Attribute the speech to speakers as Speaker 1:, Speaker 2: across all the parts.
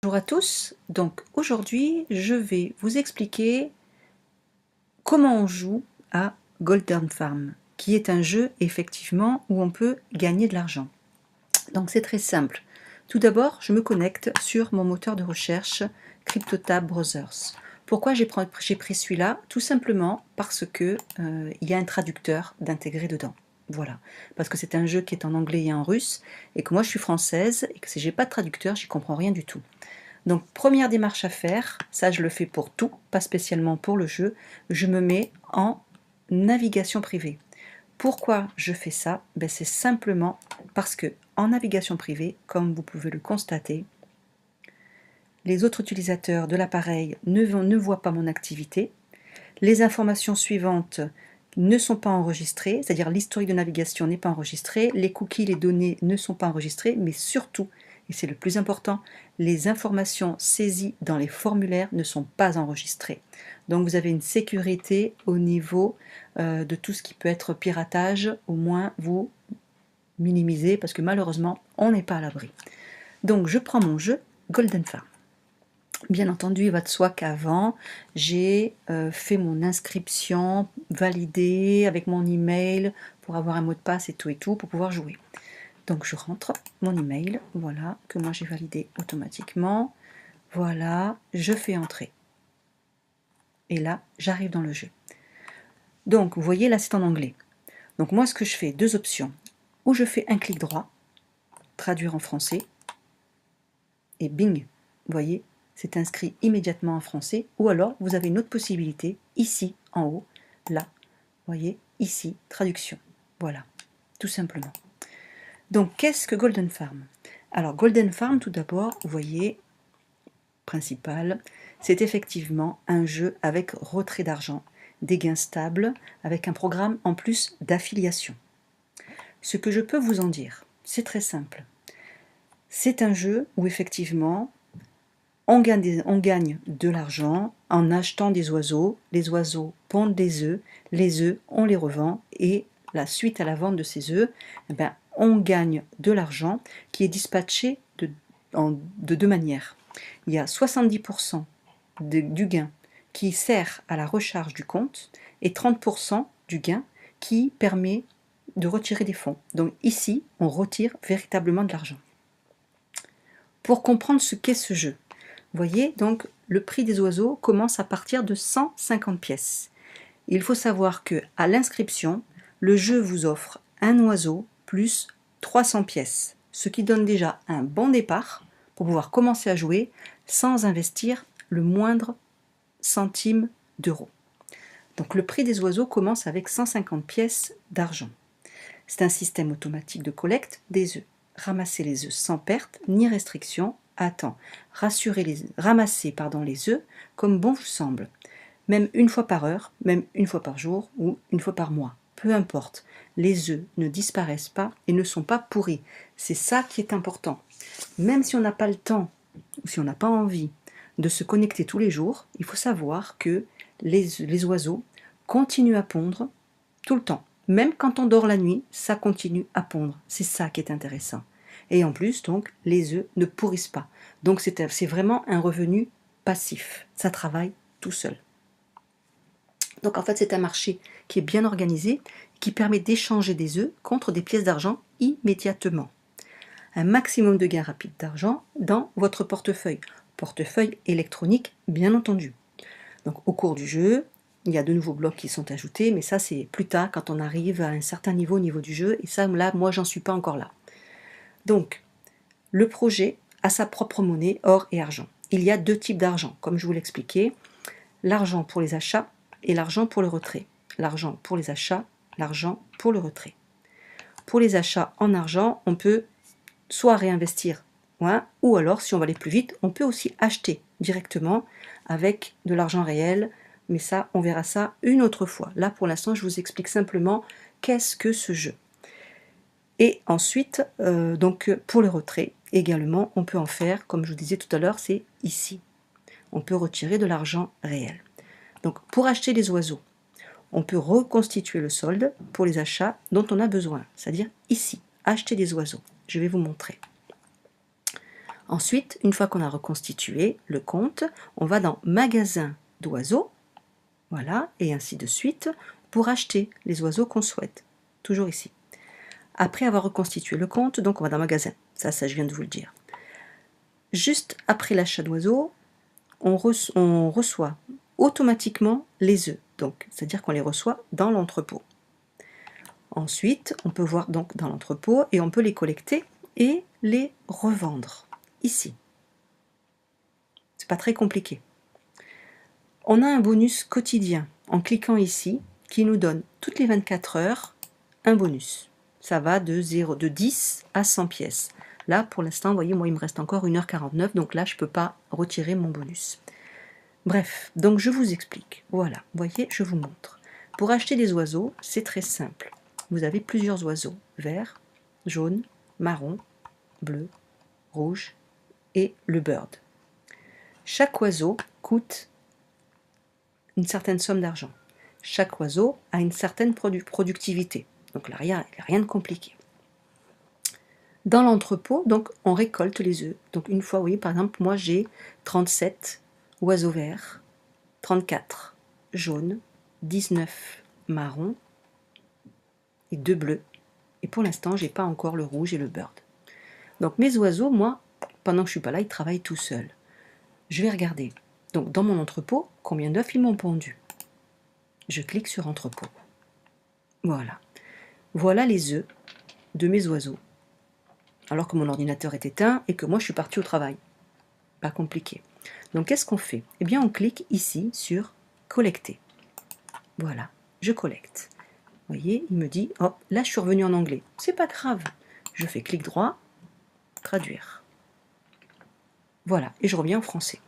Speaker 1: Bonjour à tous, donc aujourd'hui je vais vous expliquer comment on joue à Golden Farm, qui est un jeu effectivement où on peut gagner de l'argent. Donc c'est très simple. Tout d'abord je me connecte sur mon moteur de recherche CryptoTab Brothers. Pourquoi j'ai pris celui-là? Tout simplement parce que il y a un traducteur d'intégrer dedans. Voilà, parce que c'est un jeu qui est en anglais et en russe, et que moi je suis française, et que si j'ai pas de traducteur, j'y comprends rien du tout. Donc première démarche à faire, ça je le fais pour tout, pas spécialement pour le jeu, je me mets en navigation privée. Pourquoi je fais ça? C'est simplement parce que en navigation privée, comme vous pouvez le constater, les autres utilisateurs de l'appareil ne voient pas mon activité. Les informations suivantes ne sont pas enregistrées, c'est-à-dire l'historique de navigation n'est pas enregistré, les cookies, les données ne sont pas enregistrées, mais surtout, et c'est le plus important, les informations saisies dans les formulaires ne sont pas enregistrées. Donc vous avez une sécurité au niveau de tout ce qui peut être piratage, au moins vous minimisez, parce que malheureusement, on n'est pas à l'abri. Donc je prends mon jeu Golden Farm. Bien entendu, il va de soi qu'avant, j'ai fait mon inscription validée avec mon email pour avoir un mot de passe et tout, pour pouvoir jouer. Donc je rentre mon email, voilà, que moi j'ai validé automatiquement. Voilà, je fais entrer. Et là, j'arrive dans le jeu. Donc, vous voyez, là c'est en anglais. Donc moi, ce que je fais, deux options. Ou je fais un clic droit, traduire en français, et bing, vous voyez, c'est inscrit immédiatement en français, ou alors vous avez une autre possibilité, ici, en haut, là, vous voyez, ici, traduction. Voilà, tout simplement. Donc, qu'est-ce que Golden Farm? Alors, Golden Farm, tout d'abord, vous voyez, principal, c'est effectivement un jeu avec retrait d'argent, des gains stables, avec un programme en plus d'affiliation. Ce que je peux vous en dire, c'est très simple. C'est un jeu où effectivement, on gagne de l'argent en achetant des oiseaux, les oiseaux pondent des œufs, les œufs, on les revend, et la suite à la vente de ces œufs, on gagne de l'argent qui est dispatché de deux manières. Il y a 70% du gain qui sert à la recharge du compte et 30% du gain qui permet de retirer des fonds. Donc ici, on retire véritablement de l'argent. Pour comprendre ce qu'est ce jeu, vous voyez, donc le prix des oiseaux commence à partir de 150 pièces. Il faut savoir que à l'inscription, le jeu vous offre un oiseau plus 300 pièces, ce qui donne déjà un bon départ pour pouvoir commencer à jouer sans investir le moindre centime d'euro. Donc le prix des oiseaux commence avec 150 pièces d'argent. C'est un système automatique de collecte des œufs. Ramasser les œufs sans perte ni restriction à temps. Ramasser les œufs comme bon vous semble. Même une fois par heure, même une fois par jour ou une fois par mois. Peu importe, les œufs ne disparaissent pas et ne sont pas pourris. C'est ça qui est important. Même si on n'a pas le temps ou si on n'a pas envie de se connecter tous les jours, il faut savoir que les oiseaux continuent à pondre tout le temps. Même quand on dort la nuit, ça continue à pondre. C'est ça qui est intéressant. Et en plus, donc, les œufs ne pourrissent pas. Donc c'est vraiment un revenu passif. Ça travaille tout seul. Donc en fait, c'est un marché qui est bien organisé, qui permet d'échanger des œufs contre des pièces d'argent immédiatement. Un maximum de gains rapides d'argent dans votre portefeuille. Portefeuille électronique, bien entendu. Donc au cours du jeu, il y a de nouveaux blocs qui sont ajoutés, mais ça c'est plus tard quand on arrive à un certain niveau au niveau du jeu, et ça là, moi j'en suis pas encore là. Donc, le projet a sa propre monnaie, or et argent. Il y a deux types d'argent, comme je vous l'expliquais, l'argent pour les achats et l'argent pour le retrait. L'argent pour les achats, l'argent pour le retrait. Pour les achats en argent, on peut soit réinvestir, ou alors, si on va aller plus vite, on peut aussi acheter directement avec de l'argent réel, mais ça, on verra ça une autre fois. Là, pour l'instant, je vous explique simplement qu'est-ce que ce jeu. Et ensuite, donc pour le retrait, également, on peut en faire, comme je vous disais tout à l'heure, c'est ici. On peut retirer de l'argent réel. Donc, pour acheter des oiseaux, on peut reconstituer le solde pour les achats dont on a besoin, c'est-à-dire ici, acheter des oiseaux. Je vais vous montrer. Ensuite, une fois qu'on a reconstitué le compte, on va dans magasin d'oiseaux, voilà, et ainsi de suite, pour acheter les oiseaux qu'on souhaite. Toujours ici. Après avoir reconstitué le compte, donc on va dans magasin. Ça je viens de vous le dire. Juste après l'achat d'oiseaux, on reçoit automatiquement les œufs. Donc, c'est-à-dire qu'on les reçoit dans l'entrepôt. Ensuite, on peut voir donc dans l'entrepôt et on peut les collecter et les revendre ici. C'est pas très compliqué. On a un bonus quotidien en cliquant ici qui nous donne toutes les 24 heures un bonus. Ça va de 10 à 100 pièces. Là, pour l'instant, vous voyez, moi, il me reste encore 1h49, donc là, je ne peux pas retirer mon bonus. Bref, donc je vous explique. Voilà, vous voyez, je vous montre. Pour acheter des oiseaux, c'est très simple. Vous avez plusieurs oiseaux, vert, jaune, marron, bleu, rouge et le bird. Chaque oiseau coûte une certaine somme d'argent. Chaque oiseau a une certaine productivité. Donc là, il n'y a rien de compliqué. Dans l'entrepôt, donc, on récolte les œufs. Donc une fois, vous voyez, par exemple, moi j'ai 37 oiseaux verts, 34 jaunes, 19 marrons et 2 bleus. Et pour l'instant, j'ai pas encore le rouge et le bird. Donc mes oiseaux, moi, pendant que je suis pas là, ils travaillent tout seuls. Je vais regarder. Donc dans mon entrepôt, combien d'œufs ils m'ont pondu. Je clique sur entrepôt. Voilà. Voilà les œufs de mes oiseaux. Alors que mon ordinateur est éteint et que moi je suis partie au travail. Pas compliqué. Donc qu'est-ce qu'on fait? Eh bien on clique ici sur collecter. Voilà, je collecte. Vous voyez, il me dit, oh, là je suis revenu en anglais. C'est pas grave. Je fais clic droit, traduire. Voilà, et je reviens en français.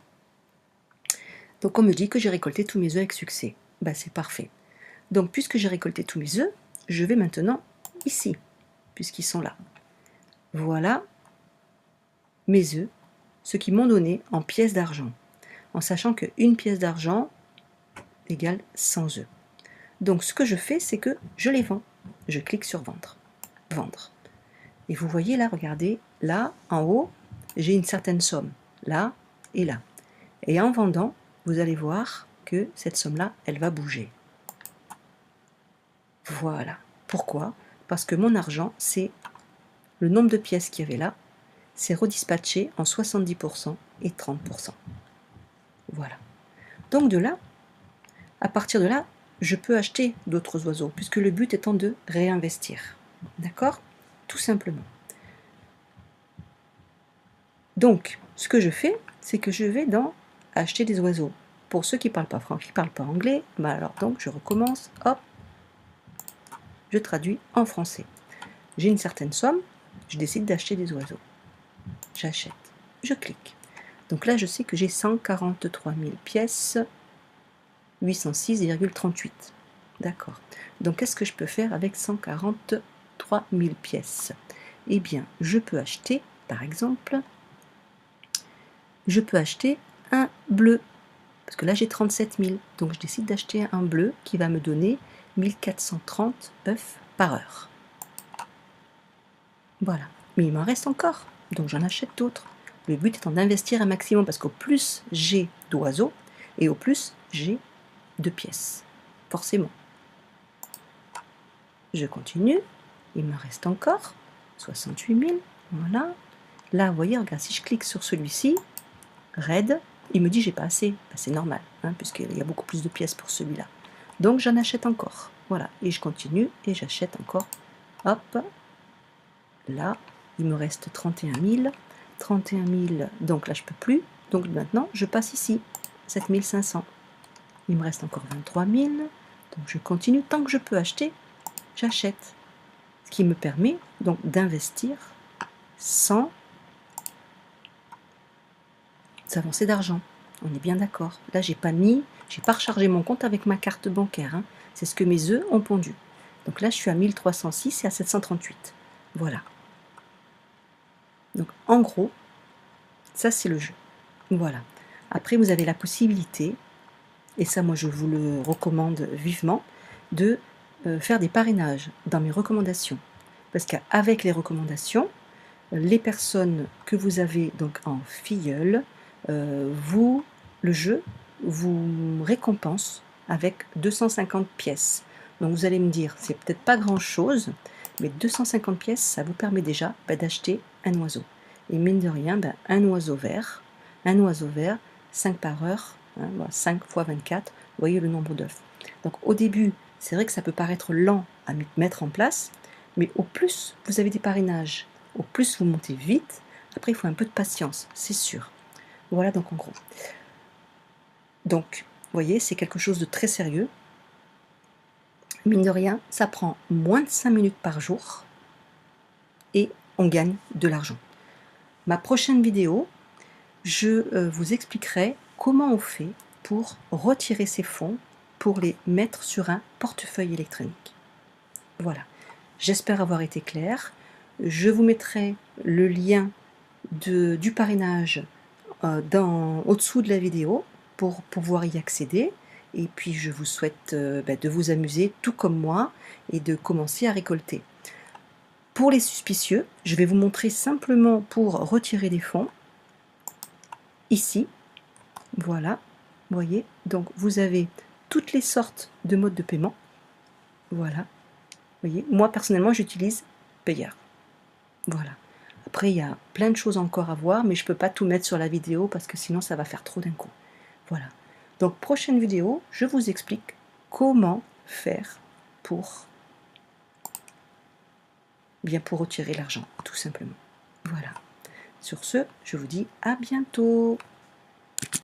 Speaker 1: Donc on me dit que j'ai récolté tous mes œufs avec succès. Ben, c'est parfait. Donc puisque j'ai récolté tous mes œufs, je vais maintenant ici, puisqu'ils sont là. Voilà mes œufs, ce qu'ils m'ont donné en pièces d'argent, en sachant qu'une pièce d'argent égale 100 œufs. Donc ce que je fais, c'est que je les vends. Je clique sur vendre. Vendre. Et vous voyez là, regardez, là, en haut, j'ai une certaine somme, là et là. Et en vendant, vous allez voir que cette somme-là, elle va bouger. Voilà. Pourquoi? Parce que mon argent, c'est le nombre de pièces qu'il y avait là, c'est redispatché en 70% et 30%. Voilà. Donc de là, à partir de là, je peux acheter d'autres oiseaux, puisque le but étant de réinvestir. D'accord? Tout simplement. Donc, ce que je fais, c'est que je vais dans acheter des oiseaux. Pour ceux qui ne parlent pas français, qui ne parlent pas anglais, bah alors donc je recommence, hop, je traduis en français. J'ai une certaine somme, je décide d'acheter des oiseaux. J'achète, je clique. Donc là, je sais que j'ai 143 000 pièces, 806,38. D'accord. Donc, qu'est-ce que je peux faire avec 143 000 pièces? Eh bien, je peux acheter, par exemple, je peux acheter un bleu. Parce que là, j'ai 37 000. Donc, je décide d'acheter un bleu qui va me donner 1430 œufs par heure. Voilà. Mais il m'en reste encore. Donc, j'en achète d'autres. Le but étant d'investir un maximum parce qu'au plus j'ai d'oiseaux et au plus j'ai de pièces. Forcément. Je continue. Il me reste encore 68 000. Voilà. Là, vous voyez, regarde, si je clique sur celui-ci, Red, il me dit j'ai pas assez. Ben, c'est normal, hein, puisqu'il y a beaucoup plus de pièces pour celui-là. Donc j'en achète encore. Voilà. Et je continue et j'achète encore. Hop. Là, il me reste 31 000. 31 000, donc là je peux plus. Donc maintenant, je passe ici. 7 500. Il me reste encore 23 000. Donc je continue. Tant que je peux acheter, j'achète. Ce qui me permet donc d'investir sans avancer d'argent. On est bien d'accord. Là, j'ai pas rechargé mon compte avec ma carte bancaire. Hein. C'est ce que mes œufs ont pondu. Donc là, je suis à 1306 et à 738. Voilà. Donc en gros, ça c'est le jeu. Voilà. Après, vous avez la possibilité, et ça moi je vous le recommande vivement, de faire des parrainages dans mes recommandations. Parce qu'avec les recommandations, les personnes que vous avez donc en filleul, le jeu vous récompense avec 250 pièces. Donc vous allez me dire, c'est peut-être pas grand-chose, mais 250 pièces, ça vous permet déjà d'acheter un oiseau. Et mine de rien, un oiseau vert, 5 par heure, hein, 5 fois 24, vous voyez le nombre d'œufs. Donc au début, c'est vrai que ça peut paraître lent à mettre en place, mais au plus vous avez des parrainages, au plus vous montez vite. Après, il faut un peu de patience, c'est sûr. Voilà donc en gros. Donc, vous voyez, c'est quelque chose de très sérieux. Mine de rien, ça prend moins de 5 minutes par jour et on gagne de l'argent. Ma prochaine vidéo, je vous expliquerai comment on fait pour retirer ces fonds pour les mettre sur un portefeuille électronique. Voilà, j'espère avoir été claire. Je vous mettrai le lien du parrainage au-dessous de la vidéo pour pouvoir y accéder. Et puis je vous souhaite de vous amuser tout comme moi et de commencer à récolter. Pour les suspicieux, je vais vous montrer simplement pour retirer des fonds. Ici, voilà, vous voyez, donc vous avez toutes les sortes de modes de paiement. Voilà, vous voyez, moi personnellement j'utilise Payeer. Voilà. Après, il y a plein de choses encore à voir, mais je ne peux pas tout mettre sur la vidéo parce que sinon ça va faire trop d'un coup. Voilà. Donc, prochaine vidéo, je vous explique comment faire pour retirer l'argent, tout simplement. Voilà. Sur ce, je vous dis à bientôt.